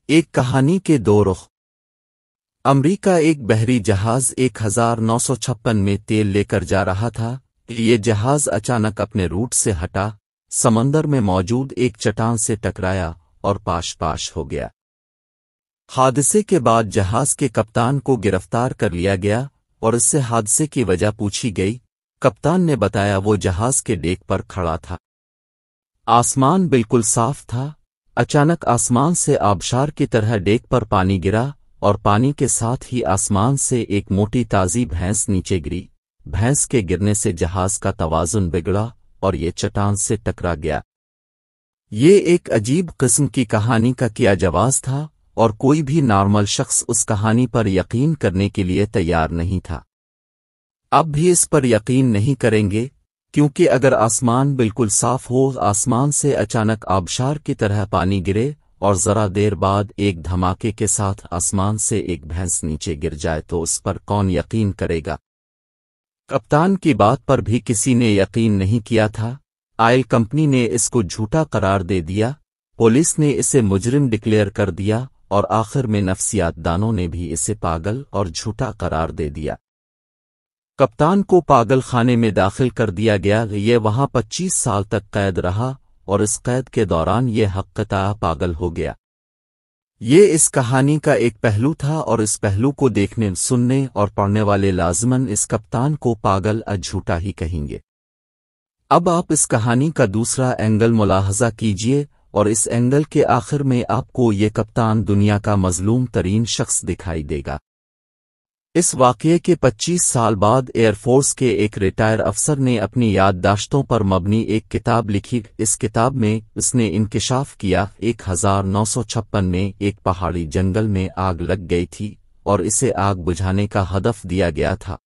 ایک کہانی کے دو رخ۔ امریکہ ایک بحری جہاز 1956 میں تیل لے کر جا رہا تھا۔ یہ جہاز اچانک اپنے روٹ سے ہٹا، سمندر میں موجود ایک چٹان سے ٹکرایا اور پاش ہو گیا۔ حادثے کے بعد جہاز کے کپتان کو گرفتار کر لیا گیا اور اس سے حادثے کی وجہ پوچھی گئی۔ کپتان نے بتایا وہ جہاز کے ڈیک پر کھڑا تھا۔ آسمان بالکل صاف تھا۔ اچانک آسمان سے آبشار کی طرح ڈیک پر پانی گرا اور پانی کے ساتھ ہی آسمان سے ایک موٹی تازی بھینس نیچے گری۔ بھینس کے گرنے سے جہاز کا توازن بگڑا اور یہ چٹان سے ٹکرا گیا۔ یہ ایک عجیب قسم کی کہانی کا کیا جواز تھا اور کوئی بھی نارمل شخص اس کہانی پر یقین کرنے کے لیے تیار نہیں تھا۔ اب بھی اس پر یقین نہیں کریں گے کیونکہ اگر آسمان بالکل صاف ہو، آسمان سے اچانک آبشار کی طرح پانی گرے اور ذرا دیر بعد ایک دھماکے کے ساتھ آسمان سے ایک بھینس نیچے گر جائے تو اس پر کون یقین کرے گا؟ کپتان کی بات پر بھی کسی نے یقین نہیں کیا تھا۔ آئل کمپنی نے اس کو جھوٹا قرار دے دیا، پولیس نے اسے مجرم ڈکلیئر کر دیا اور آخر میں نفسیات دانوں نے بھی اسے پاگل اور جھوٹا قرار دے دیا۔ کپتان کو پاگل خانے میں داخل کر دیا گیا۔ یہ وہاں 25 سال تک قید رہا اور اس قید کے دوران یہ حقیقتاً پاگل ہو گیا۔ یہ اس کہانی کا ایک پہلو تھا اور اس پہلو کو دیکھنے، سننے اور پڑھنے والے لازماً اس کپتان کو پاگل جھوٹا ہی کہیں گے۔ اب آپ اس کہانی کا دوسرا اینگل ملاحظہ کیجئے اور اس اینگل کے آخر میں آپ کو یہ کپتان دنیا کا مظلوم ترین شخص دکھائی دے گا۔ اس واقعے کے 25 سال بعد ایئر فورس کے ایک ریٹائر افسر نے اپنی یادداشتوں پر مبنی ایک کتاب لکھی۔ اس کتاب میں اس نے انکشاف کیا 1956 میں ایک پہاڑی جنگل میں آگ لگ گئی تھی اور اسے آگ بجھانے کا ہدف دیا گیا تھا۔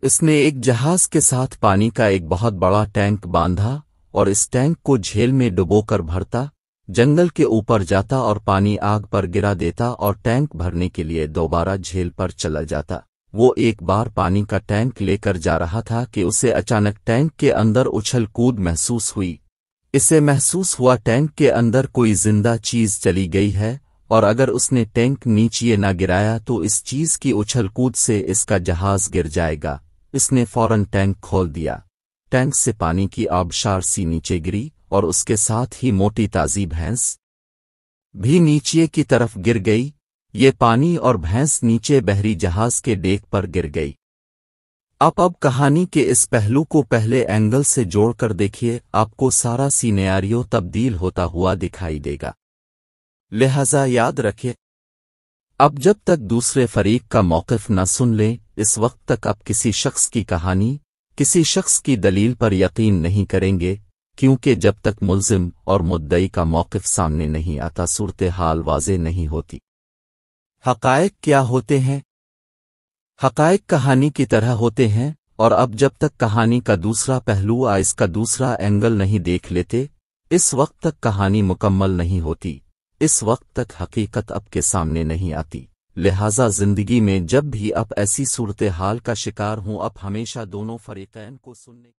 اس نے ایک جہاز کے ساتھ پانی کا ایک بہت بڑا ٹینک باندھا اور اس ٹینک کو جھیل میں ڈبو کر بھرتا، جنگل کے اوپر جاتا اور پانی آگ پر گرا دیتا اور ٹینک بھرنے کے لیے دوبارہ جھیل پر چلا جاتا۔ وہ ایک بار پانی کا ٹینک لے کر جا رہا تھا کہ اسے اچانک ٹینک کے اندر اچھل کود محسوس ہوئی۔ اسے محسوس ہوا ٹینک کے اندر کوئی زندہ چیز چلی گئی ہے اور اگر اس نے ٹینک نیچے نہ گرایا تو اس چیز کی اچھل کود سے اس کا جہاز گر جائے گا۔ اس نے فوراً ٹینک کھول دیا۔ ٹینک سے پانی کی آبشار سی نیچے گری اور اس کے ساتھ ہی موٹی تازی بھینس بھی نیچے کی طرف گر گئی۔ یہ پانی اور بھینس نیچے بحری جہاز کے ڈیک پر گر گئی۔ اب کہانی کے اس پہلو کو پہلے اینگل سے جوڑ کر دیکھیے، آپ کو سارا سینیریو تبدیل ہوتا ہوا دکھائی دے گا۔ لہذا یاد رکھیں، اب جب تک دوسرے فریق کا موقف نہ سن لیں، اس وقت تک آپ کسی شخص کی کہانی، کسی شخص کی دلیل پر یقین نہیں کریں گے، کیونکہ جب تک ملزم اور مدعی کا موقف سامنے نہیں آتا صورتحال واضح نہیں ہوتی۔ حقائق کیا ہوتے ہیں؟ حقائق کہانی کی طرح ہوتے ہیں، اور اب جب تک کہانی کا دوسرا پہلو اس کا دوسرا اینگل نہیں دیکھ لیتے، اس وقت تک کہانی مکمل نہیں ہوتی، اس وقت تک حقیقت آپ کے سامنے نہیں آتی۔ لہٰذا زندگی میں جب بھی آپ ایسی صورتحال کا شکار ہوں، آپ ہمیشہ دونوں فریقین کو سننے